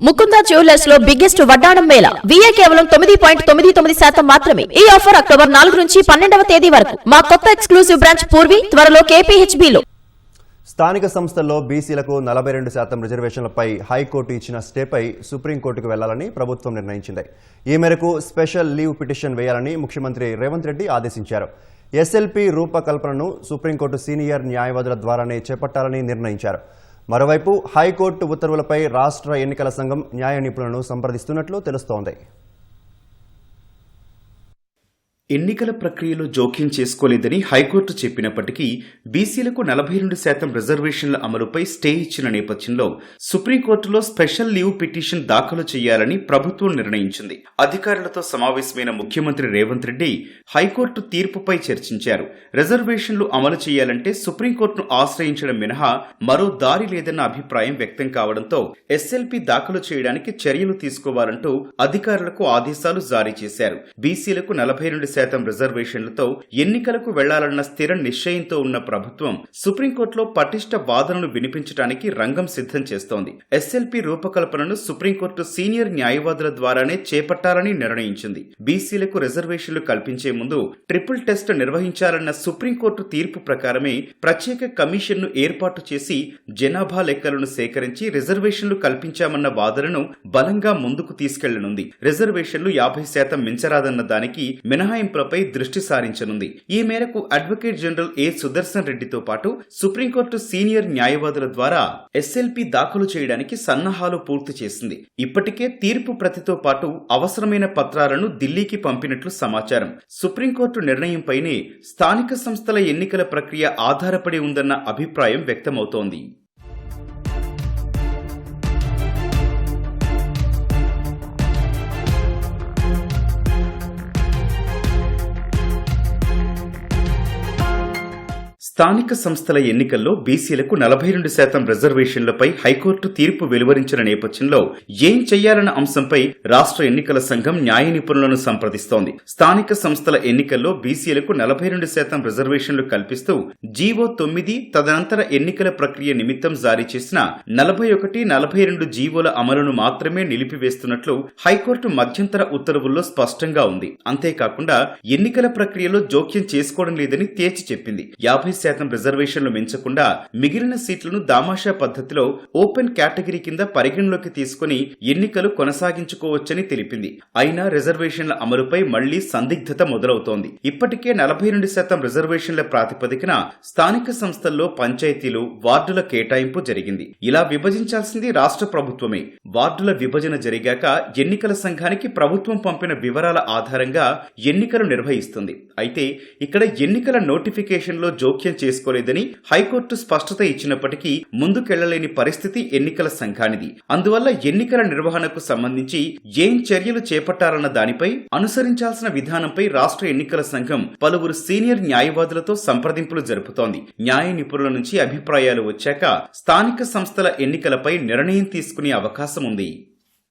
Mukunda jewellers లో biggest వడ్డాణం Mela VA కేవలం 9.99% మాత్రమే. ఈ ఆఫర్ అక్టోబర్ 4 నుంచి 12వ తేదీ వరకు. మా కొత్త ఎక్స్క్లూసివ్ బ్రాంచ్ పూర్వి త్వరలో KPHB లో. స్థానిక సంస్థల్లో బీసీలకు 42% రిజర్వేషన్లపై హైకోర్టు ఇచ్చిన స్టేపై సుప్రీంకోర్టుకు వెళ్లాలని ప్రభుత్వం నిర్ణయించింది. ఈ మేరకు స్పెషల్ లీవ్ పిటిషన్ వేయాలని ముఖ్యమంత్రి రేవంత్ రెడ్డి ఆదేశించారు. SLP రూపకల్పనను సుప్రీంకోర్టు సీనియర్ న్యాయవాదుల ద్వారానే చేపట్టాలని నిర్ణయించారు. మరోవైపు హైకోర్టు ఉత్తర్వులపై రాష్ట్ర ఎన్నికల సంఘం న్యాయ నిపుణులను సంప్రదిస్తున్నట్లు తెలుస్తోంది. ఎన్నికల ప్రక్రియలో జోక్యం చేసుకోలేదని హైకోర్టు చెప్పినప్పటికీ బీసీలకు 42% రిజర్వేషన్ల అమలుపై స్టే ఇచ్చిన నేపథ్యంలో సుప్రీంకోర్టులో స్పెషల్ లీవ్ పిటిషన్ దాఖలు చేయాలని ప్రభుత్వం నిర్ణయించింది. అధికారులతో సమావేశమైన ముఖ్యమంత్రి రేవంత్ రెడ్డి హైకోర్టు తీర్పుపై చర్చించారు. రిజర్వేషన్లు అమలు చేయాలంటే సుప్రీంకోర్టును ఆశ్రయించడం మినహా మరో దారి లేదన్న అభిప్రాయం వ్యక్తం కావడంతో SLP దాఖలు చేయడానికి చర్యలు తీసుకోవాలంటూ అధికారులకు ఆదేశాలు జారీ చేశారు. బీసీలకు 42% రిజర్వేషన్లతో ఎన్నికలకు వెళ్లాలన్న స్థిర నిశ్చయంతో ఉన్న ప్రభుత్వం సుప్రీంకోర్టులో పటిష్ట వాదనలు వినిపించడానికి రంగం సిద్ధం చేస్తోంది. SLP రూపకల్పనను సుప్రీంకోర్టు సీనియర్ న్యాయవాదుల ద్వారానే చేపట్టాలని నిర్ణయించింది. బీసీలకు రిజర్వేషన్లు కల్పించే ముందు ట్రిపుల్ టెస్ట్ నిర్వహించాలన్న సుప్రీంకోర్టు తీర్పు ప్రకారమే ప్రత్యేక కమిషన్ను ఏర్పాటు చేసి జనాభా లెక్కలను సేకరించి రిజర్వేషన్లు కల్పించామన్న వాదనను బలంగా ముందుకు తీసుకెళ్లనుంది. రిజర్వేషన్లు 50% మించరాదన్న దానికి మినహాయింపులపై దృష్టి సారించనుంది. ఈ మేరకు అడ్వకేట్ జనరల్ A. సుదర్శన్ రెడ్డితో పాటు సుప్రీంకోర్టు సీనియర్ న్యాయవాదుల ద్వారా SLP దాఖలు చేయడానికి సన్నాహాలు పూర్తి చేసింది. ఇప్పటికే తీర్పు ప్రతితో పాటు అవసరమైన పత్రాలను ఢిల్లీకి పంపినట్లు సమాచారం. సుప్రీంకోర్టు నిర్ణయంపైనే స్థానిక సంస్థల ఎన్నికల ప్రక్రియ ఆధారపడి ఉందన్న అభిప్రాయం వ్యక్తమవుతోంది. స్థానిక సంస్థల ఎన్నికల్లో బీసీలకు 42% రిజర్వేషన్లపై హైకోర్టు తీర్పు వెలువరించిన నేపథ్యంలో ఏం చెయ్యాలన్న అంశంపై రాష్ట్ర ఎన్నికల సంఘం న్యాయ నిపుణులను సంప్రదిస్తోంది. స్థానిక సంస్థల ఎన్నికల్లో బీసీలకు 42% రిజర్వేషన్లు కల్పిస్తూ జీవో 9 తదనంతర ఎన్నికల ప్రక్రియ నిమిత్తం జారీ చేసిన 41, 42 జీవోల అమలును మాత్రమే నిలిపివేస్తున్నట్లు హైకోర్టు మధ్యంతర ఉత్తర్వుల్లో స్పష్టంగా ఉంది. అంతేకాకుండా ఎన్నికల ప్రక్రియలో జోక్యం చేసుకోవడం లేదని తేల్చి చెప్పింది. 50% రిజర్వేషన్లు మించకుండా మిగిలిన సీట్లను దామాషా పద్ధతిలో ఓపెన్ కేటగిరీ కింద పరిగణలోకి తీసుకుని ఎన్నికలు కొనసాగించుకోవచ్చని తెలిపింది. అయినా రిజర్వేషన్ల అమలుపై మళ్లీ సందిగ్ధత మొదలవుతోంది. ఇప్పటికే 42% రిజర్వేషన్ల ప్రాతిపదికన స్థానిక సంస్థల్లో పంచాయతీలు, వార్డుల కేటాయింపు జరిగింది. ఇలా విభజించాల్సింది రాష్ట్ర ప్రభుత్వమే. వార్డుల విభజన జరిగాక ఎన్నికల సంఘానికి ప్రభుత్వం పంపిన వివరాల ఆధారంగా ఎన్నికలు నిర్వహిస్తుంది. అయితే ఇక్కడ ఎన్నికల నోటిఫికేషన్లో జోక్యం చేసుకోలేదని హైకోర్టు స్పష్టత ఇచ్చినప్పటికీ ముందుకెళ్లలేని పరిస్థితి ఎన్నికల సంఘానిది. అందువల్ల ఎన్నికల నిర్వహణకు సంబంధించి ఏం చర్యలు చేపట్టాలన్న దానిపై అనుసరించాల్సిన విధానంపై రాష్ట్ర ఎన్నికల సంఘం పలువురు సీనియర్ న్యాయవాదులతో సంప్రదింపులు జరుపుతోంది. న్యాయ నిపుణుల నుంచి అభిప్రాయాలు వచ్చాక స్థానిక సంస్థల ఎన్నికలపై నిర్ణయం తీసుకునే అవకాశం ఉంది.